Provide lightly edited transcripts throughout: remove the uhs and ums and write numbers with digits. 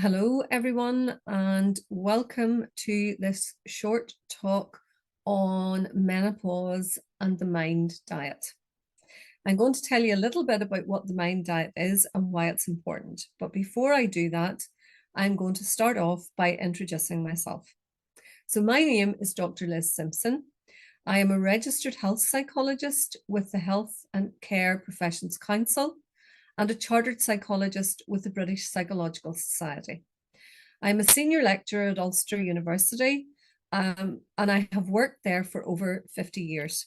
Hello, everyone, and welcome to this short talk on menopause and the mind diet. I'm going to tell you a little bit about what the mind diet is and why it's important. But before I do that, I'm going to start off by introducing myself. So my name is Dr. Liz Simpson. I am a registered health psychologist with the Health and Care Professions Council and a chartered psychologist with the British Psychological Society. I'm a senior lecturer at Ulster University, and I have worked there for over 50 years.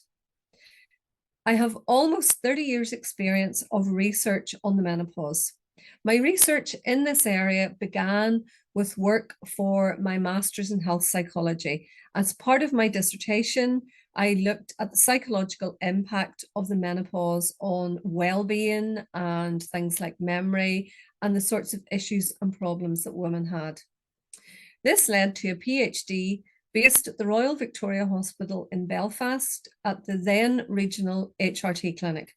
I have almost 30 years experience of research on the menopause. My research in this area began with work for my master's in health psychology. As part of my dissertation, I looked at the psychological impact of the menopause on well-being and things like memory and the sorts of issues and problems that women had. This led to a PhD based at the Royal Victoria Hospital in Belfast at the then regional HRT clinic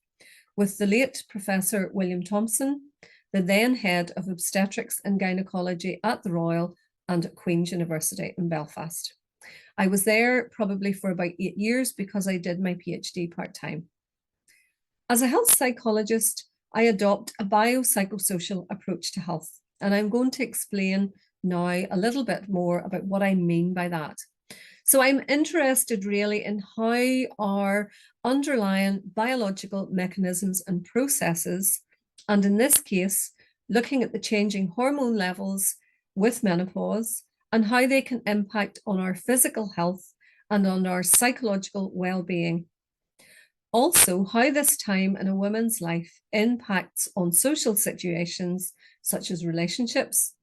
with the late Professor William Thompson, the then head of obstetrics and gynecology at the Royal and at Queen's University in Belfast. I was there probably for about 8 years because I did my PhD part-time. As a health psychologist, I adopt a biopsychosocial approach to health, and I'm going to explain now a little bit more about what I mean by that. So I'm interested really in how our underlying biological mechanisms and processes, and in this case, looking at the changing hormone levels with menopause and how they can impact on our physical health and on our psychological well-being. Also, how this time in a woman's life impacts on social situations such as relationships.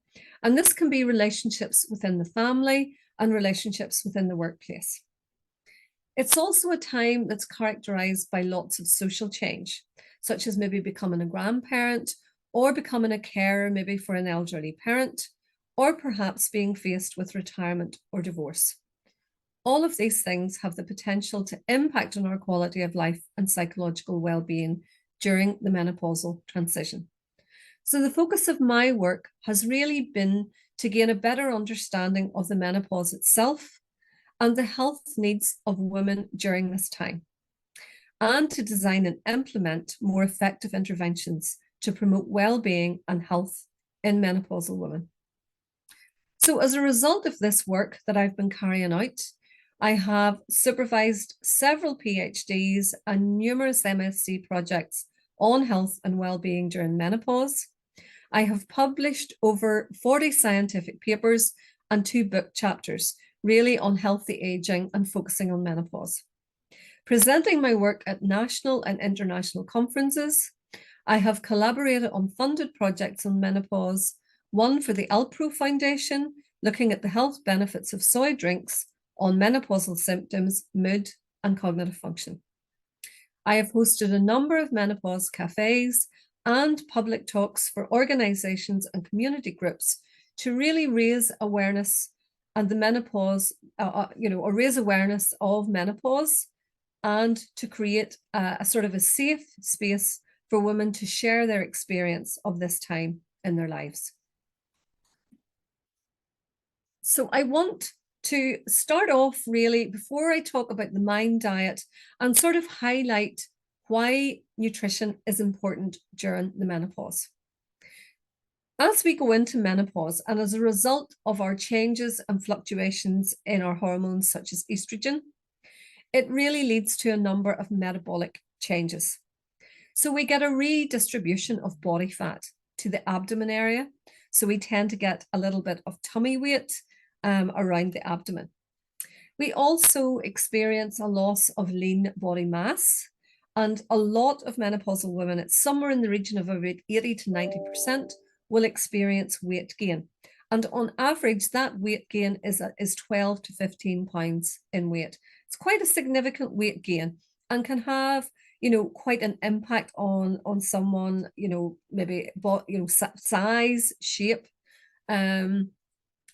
And this can be relationships within the family and relationships within the workplace. It's also a time that's characterized by lots of social change, such as maybe becoming a grandparent or becoming a carer, maybe for an elderly parent, or perhaps being faced with retirement or divorce. All of these things have the potential to impact on our quality of life and psychological well-being during the menopausal transition. So the focus of my work has really been to gain a better understanding of the menopause itself and the health needs of women during this time, and to design and implement more effective interventions to promote well-being and health in menopausal women. So as a result of this work that I've been carrying out, I have supervised several PhDs and numerous MSc projects on health and well-being during menopause. I have published over 40 scientific papers and 2 book chapters, really on healthy aging and focusing on menopause. Presenting my work at national and international conferences, I have collaborated on funded projects on menopause, one for the Alpro Foundation, looking at the health benefits of soy drinks on menopausal symptoms, mood, and cognitive function. I have hosted a number of menopause cafes and public talks for organizations and community groups to really raise awareness and the menopause, or raise awareness of menopause, and to create a sort of a safe space for women to share their experience of this time in their lives. So I want to start off really, before I talk about the mind diet, and sort of highlight why nutrition is important during the menopause. As we go into menopause, and as a result of our changes and fluctuations in our hormones, such as estrogen, it really leads to a number of metabolic changes. So we get a redistribution of body fat to the abdomen area. So we tend to get a little bit of tummy weight around the abdomen. We also experience a loss of lean body mass, and a lot of menopausal women, it's somewhere in the region of about 80 to 90%, will experience weight gain. And on average, that weight gain is 12 to 15 pounds in weight. It's quite a significant weight gain and can have, quite an impact on someone, maybe, size, shape,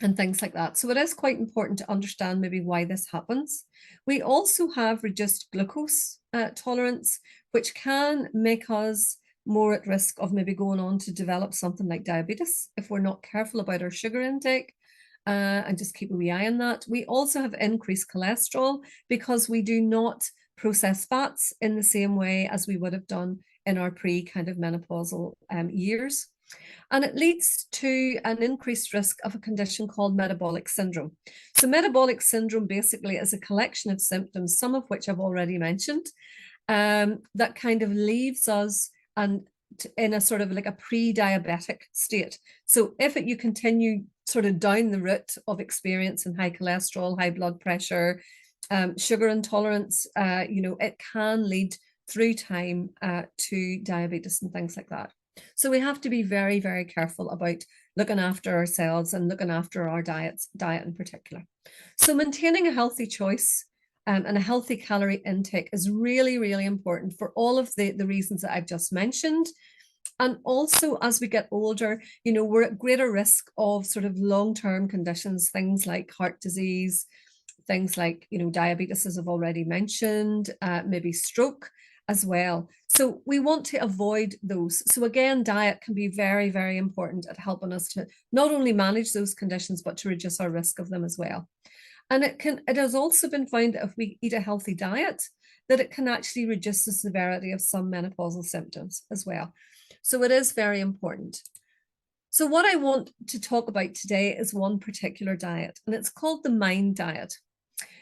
and things like that. So it is quite important to understand maybe why this happens. We also have reduced glucose tolerance, which can make us more at risk of maybe going on to develop something like diabetes if we're not careful about our sugar intake. And just keep a wee eye on that. We also have increased cholesterol because we do not process fats in the same way as we would have done in our pre kind of menopausal years. And it leads to an increased risk of a condition called metabolic syndrome. So metabolic syndrome basically is a collection of symptoms, some of which I've already mentioned, that kind of leaves us in a sort of like a pre-diabetic state. So if you continue sort of down the route of experiencing high cholesterol, high blood pressure, sugar intolerance, it can lead through time to diabetes and things like that. So we have to be very, very careful about looking after ourselves and looking after our diet in particular. So maintaining a healthy choice and a healthy calorie intake is really, really important for all of the reasons that I've just mentioned. And also, as we get older, we're at greater risk of sort of long-term conditions, things like heart disease, things like, diabetes, as I've already mentioned, maybe stroke as well. So we want to avoid those. So again, diet can be very, very important at helping us to not only manage those conditions, but to reduce our risk of them as well. And it has also been found that if we eat a healthy diet, that it can actually reduce the severity of some menopausal symptoms as well. So it is very important. So what I want to talk about today is one particular diet, and it's called the MIND diet.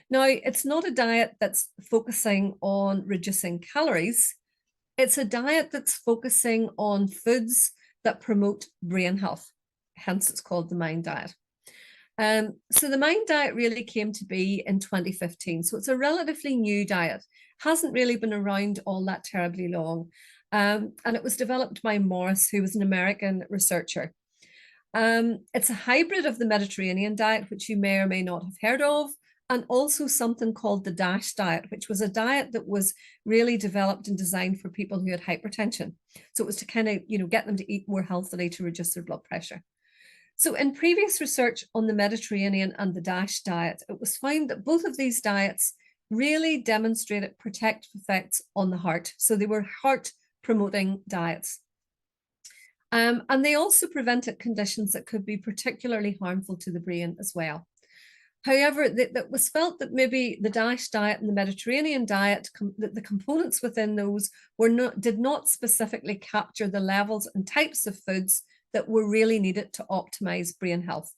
Now, it's not a diet that's focusing on reducing calories. It's a diet that's focusing on foods that promote brain health. Hence, it's called the MIND diet. So the MIND diet really came to be in 2015. So it's a relatively new diet. Hasn't really been around all that terribly long. And it was developed by Morris, who was an American researcher. It's a hybrid of the Mediterranean diet, which you may or may not have heard of, and also something called the DASH diet, which was a diet that was really developed and designed for people who had hypertension. So it was to kind of, get them to eat more healthily to reduce their blood pressure. So in previous research on the Mediterranean and the DASH diet, it was found that both of these diets really demonstrated protective effects on the heart. So they were heart-promoting diets. And they also prevented conditions that could be particularly harmful to the brain as well. However, that was felt that maybe the DASH diet and the Mediterranean diet, the components within those did not specifically capture the levels and types of foods that were really needed to optimize brain health.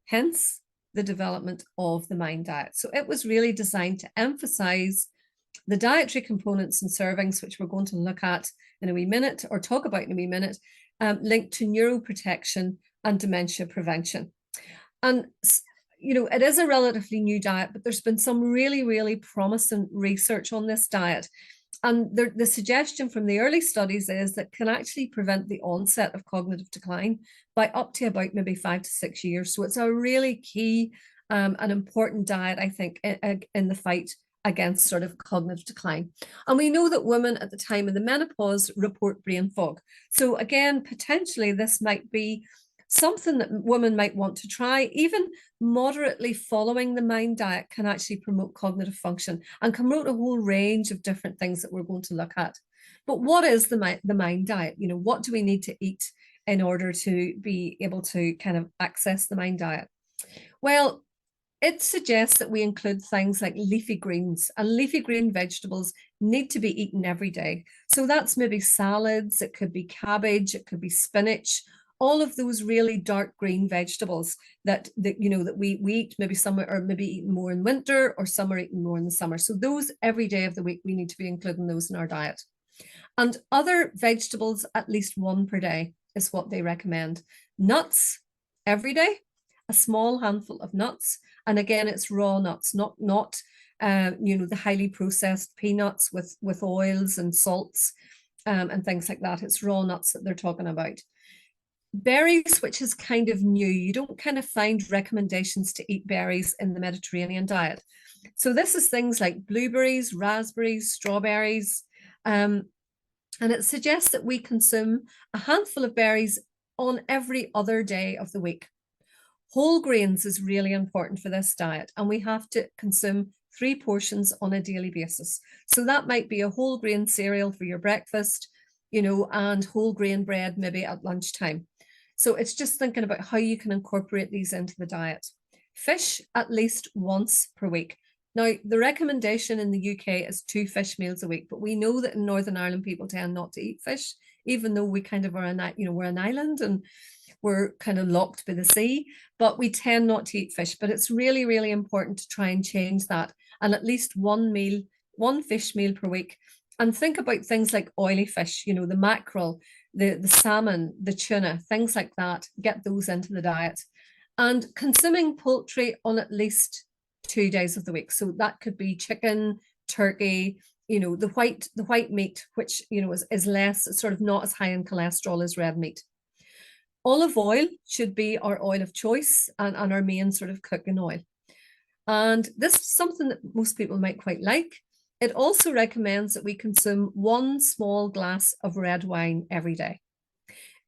Hence, the development of the MIND diet. So it was really designed to emphasize the dietary components and servings, which we're going to look at in a wee minute or talk about in a wee minute, linked to neuroprotection and dementia prevention. And it is a relatively new diet, but there's been some really, really promising research on this diet. And the suggestion from the early studies is that can actually prevent the onset of cognitive decline by up to about maybe 5 to 6 years. So it's a really key and important diet, I think, in the fight against sort of cognitive decline. And we know that women at the time of the menopause report brain fog. So again, potentially this might be something that women might want to try. Even moderately following the MIND diet can actually promote cognitive function and can promote a whole range of different things that we're going to look at. But what is the MIND diet? What do we need to eat in order to be able to kind of access the MIND diet? Well, it suggests that we include things like leafy greens, and leafy green vegetables need to be eaten every day. So that's maybe salads, it could be cabbage, it could be spinach, all of those really dark green vegetables that we eat maybe summer, or maybe eaten more in winter, or some are eaten more in the summer. So those every day of the week, we need to be including those in our diet. And other vegetables, at least one per day is what they recommend. Nuts every day, a small handful of nuts. And again, it's raw nuts, not the highly processed peanuts with oils and salts and things like that. It's raw nuts that they're talking about. Berries, which is kind of new. You don't kind of find recommendations to eat berries in the Mediterranean diet. So this is things like blueberries, raspberries, strawberries. And it suggests that we consume a handful of berries on every other day of the week. Whole grains is really important for this diet, and we have to consume 3 portions on a daily basis. So that might be a whole grain cereal for your breakfast, and whole grain bread maybe at lunchtime. So it's just thinking about how you can incorporate these into the diet. Fish at least once per week. Now, the recommendation in the UK is 2 fish meals a week, but we know that in Northern Ireland, people tend not to eat fish, even though we kind of are we're an island and we're kind of locked by the sea, but we tend not to eat fish. But it's really, really important to try and change that. And at least one fish meal per week. And think about things like oily fish, the mackerel, the salmon, the tuna, things like that. Get those into the diet. And consuming poultry on at least 2 days of the week. So that could be chicken, turkey, the white meat, which is less, sort of not as high in cholesterol as red meat. Olive oil should be our oil of choice and our main sort of cooking oil. And this is something that most people might quite like. It also recommends that we consume 1 small glass of red wine every day.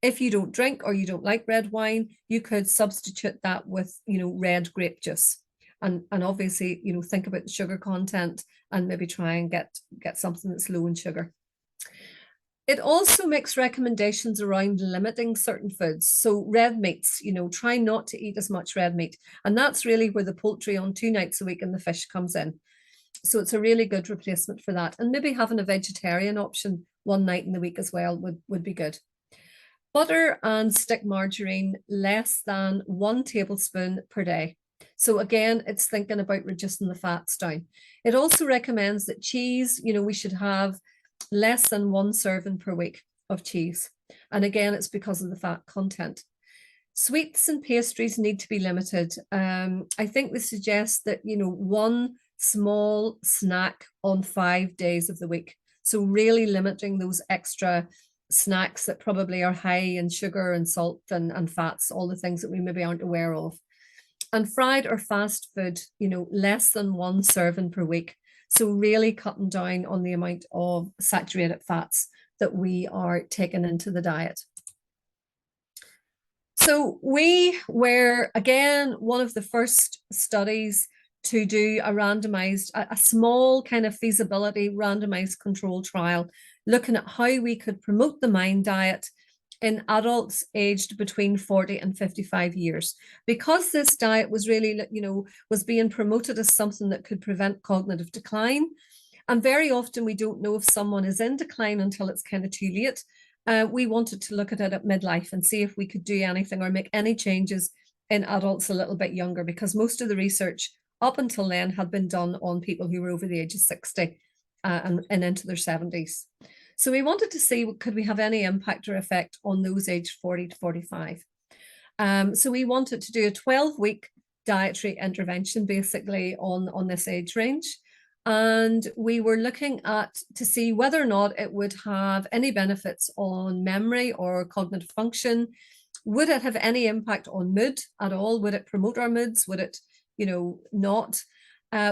If you don't drink or you don't like red wine, you could substitute that with, red grape juice. And obviously, think about the sugar content and maybe try and get something that's low in sugar. It also makes recommendations around limiting certain foods. So red meats, try not to eat as much red meat. And that's really where the poultry on 2 nights a week and the fish comes in. So it's a really good replacement for that. And maybe having a vegetarian option 1 night in the week as well would be good. Butter and stick margarine less than 1 tablespoon per day. So again, it's thinking about reducing the fats down. It also recommends that cheese, we should have less than 1 serving per week of cheese. And again, it's because of the fat content. Sweets and pastries need to be limited. I think they suggest that, 1 small snack on 5 days of the week. So really limiting those extra snacks that probably are high in sugar and salt and fats, all the things that we maybe aren't aware of. And fried or fast food, less than 1 serving per week. So really cutting down on the amount of saturated fats that we are taking into the diet. So we were, again, one of the first studies to do a small kind of feasibility randomized control trial, looking at how we could promote the MIND diet in adults aged between 40 and 55 years. Because this diet was really, was being promoted as something that could prevent cognitive decline. And very often we don't know if someone is in decline until it's kind of too late. We wanted to look at it at midlife and see if we could do anything or make any changes in adults a little bit younger, because most of the research up until then had been done on people who were over the age of 60 and into their 70s. So we wanted to see, could we have any impact or effect on those aged 40 to 45? So we wanted to do a 12-week dietary intervention basically on this age range. And we were looking to see whether or not it would have any benefits on memory or cognitive function. Would it have any impact on mood at all? Would it promote our moods? Would it, not?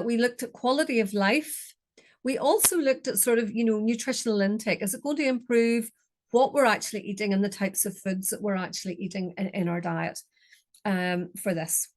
We looked at quality of life. We also looked at sort of, nutritional intake. Is it going to improve what we're actually eating and the types of foods that we're actually eating in our diet for this?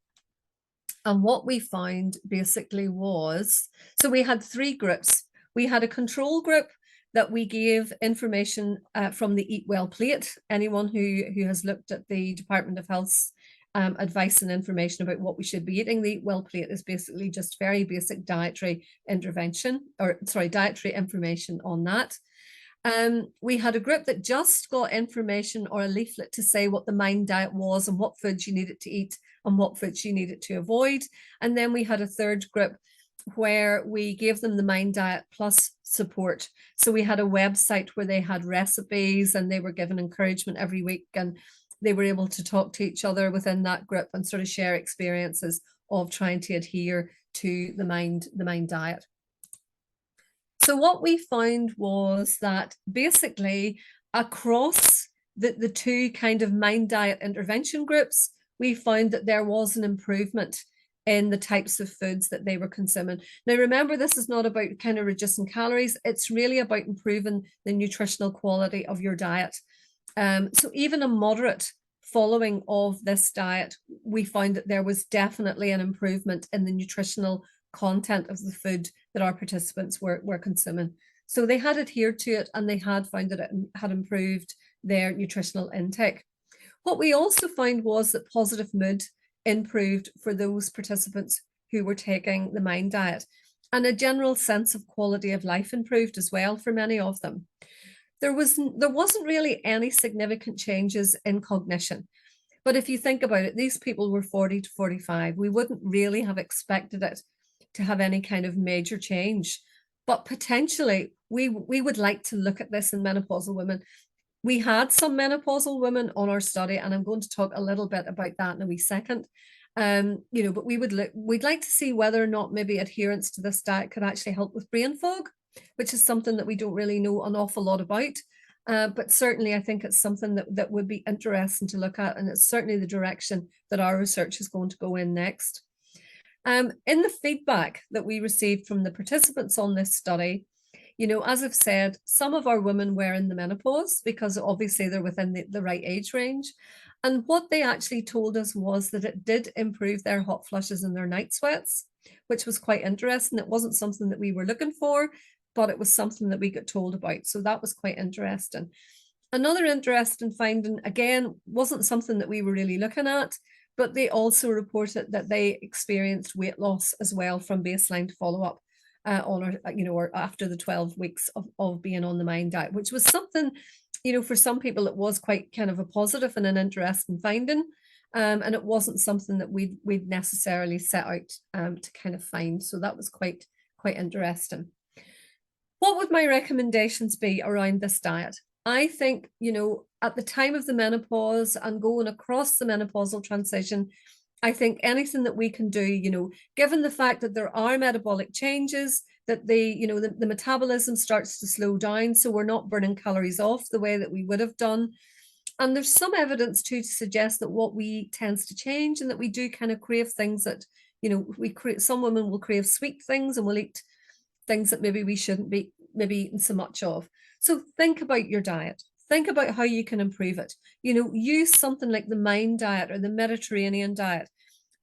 And what we found basically was, so we had 3 groups. We had a control group that we gave information from the Eat Well plate. Anyone who has looked at the Department of Health's advice and information about what we should be eating, the Eat Well plate is basically just very basic dietary dietary information on that. We had a group that just got information or a leaflet to say what the MIND diet was and what foods you needed to eat and what foods you needed to avoid. And then we had a 3rd group where we gave them the MIND diet plus support. So we had a website where they had recipes and they were given encouragement every week, and they were able to talk to each other within that group and sort of share experiences of trying to adhere to the MIND diet. So what we found was that basically across the 2 kind of MIND diet intervention groups, we found that there was an improvement in the types of foods that they were consuming. Now, remember, this is not about kind of reducing calories. It's really about improving the nutritional quality of your diet. So even a moderate following of this diet, we found that there was definitely an improvement in the nutritional content of the food that our participants were consuming. So they had adhered to it and they had found that it had improved their nutritional intake. What we also found was that positive mood improved for those participants who were taking the MIND diet, and a general sense of quality of life improved as well for many of them. There wasn't really any significant changes in cognition. But if you think about it, these people were 40 to 45. We wouldn't really have expected it to have any kind of major change. But potentially, we would like to look at this in menopausal women. We had some menopausal women on our study, and I'm going to talk a little bit about that in a wee second. But we'd like to see whether or not maybe adherence to this diet could actually help with brain fog, which is something that we don't really know an awful lot about. But certainly I think it's something that would be interesting to look at, and it's certainly the direction that our research is going to go in next. In the feedback that we received from the participants on this study, as I've said, some of our women were in the menopause because obviously they're within the right age range. And what they actually told us was that it did improve their hot flushes and their night sweats, which was quite interesting. It wasn't something that we were looking for, but it was something that we got told about. So that was quite interesting. Another interesting finding, again, wasn't something that we were really looking at, but they also reported that they experienced weight loss as well from baseline to follow-up or after the 12 weeks of being on the MIND diet, which was something, for some people it was quite kind of a positive and an interesting finding. And it wasn't something that we'd necessarily set out to kind of find. So that was quite interesting. What would my recommendations be around this diet? I think, at the time of the menopause and going across the menopausal transition, I think anything that we can do, given the fact that there are metabolic changes, that the metabolism starts to slow down, so we're not burning calories off the way that we would have done. And there's some evidence too to suggest that what we eat tends to change, and that we do kind of crave things that, some women will crave sweet things and will eat things that maybe we shouldn't be maybe eating so much of. So think about your diet. Think about how you can improve it. Use something like the MIND diet or the Mediterranean diet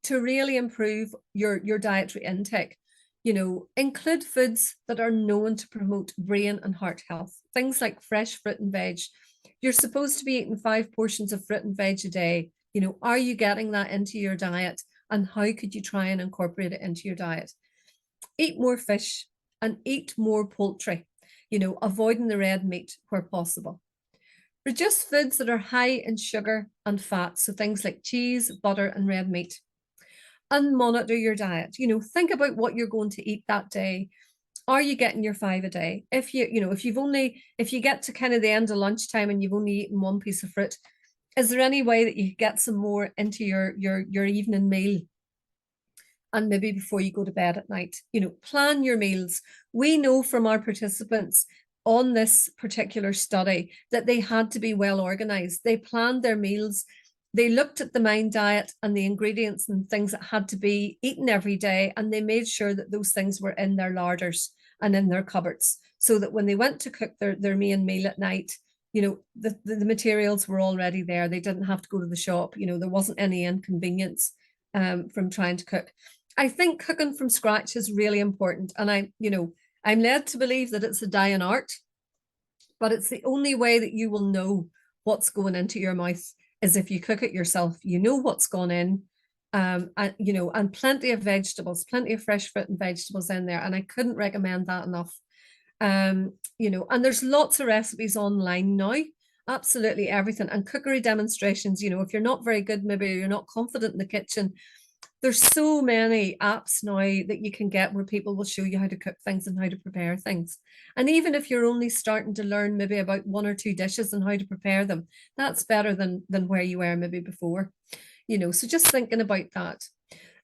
to really improve your dietary intake. Include foods that are known to promote brain and heart health. Things like fresh fruit and veg. You're supposed to be eating 5 portions of fruit and veg a day. Are you getting that into your diet? And how could you try and incorporate it into your diet? Eat more fish and eat more poultry, avoiding the red meat where possible. Reduce foods that are high in sugar and fat, so things like cheese, butter, and red meat. And monitor your diet. Think about what you're going to eat that day. Are you getting your 5 a day? If you get to kind of the end of lunchtime and you've only eaten 1 piece of fruit, is there any way that you get some more into your evening meal? And maybe before you go to bed at night, plan your meals. We know from our participants on this particular study that they had to be well organized. They planned their meals. They looked at the MIND diet and the ingredients and things that had to be eaten every day, and they made sure that those things were in their larders and in their cupboards, so that when they went to cook their main meal at night, the materials were already there. They didn't have to go to the shop. There wasn't any inconvenience from trying to cook. I think cooking from scratch is really important, and I'm led to believe that it's a dying art, but it's the only way that you will know what's going into your mouth is if you cook it yourself. You know what's gone in, and plenty of vegetables, plenty of fresh fruit and vegetables in there. And I couldn't recommend that enough. And there's lots of recipes online now, absolutely everything. And cookery demonstrations, if you're not very good, maybe you're not confident in the kitchen, there's so many apps now that you can get where people will show you how to cook things and how to prepare things. And even if you're only starting to learn maybe about 1 or 2 dishes and how to prepare them, that's better than where you were maybe before. So just thinking about that.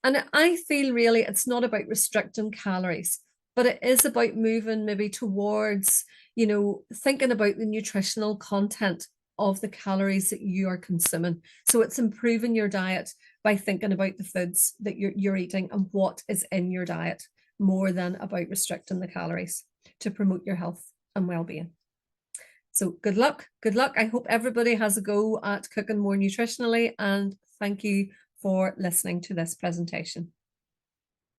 And I feel really it's not about restricting calories, but it is about moving maybe towards, thinking about the nutritional content of the calories that you are consuming. So it's improving your diet by thinking about the foods that you're eating and what is in your diet, more than about restricting the calories to promote your health and well-being. So good luck. Good luck. I hope everybody has a go at cooking more nutritionally, and thank you for listening to this presentation.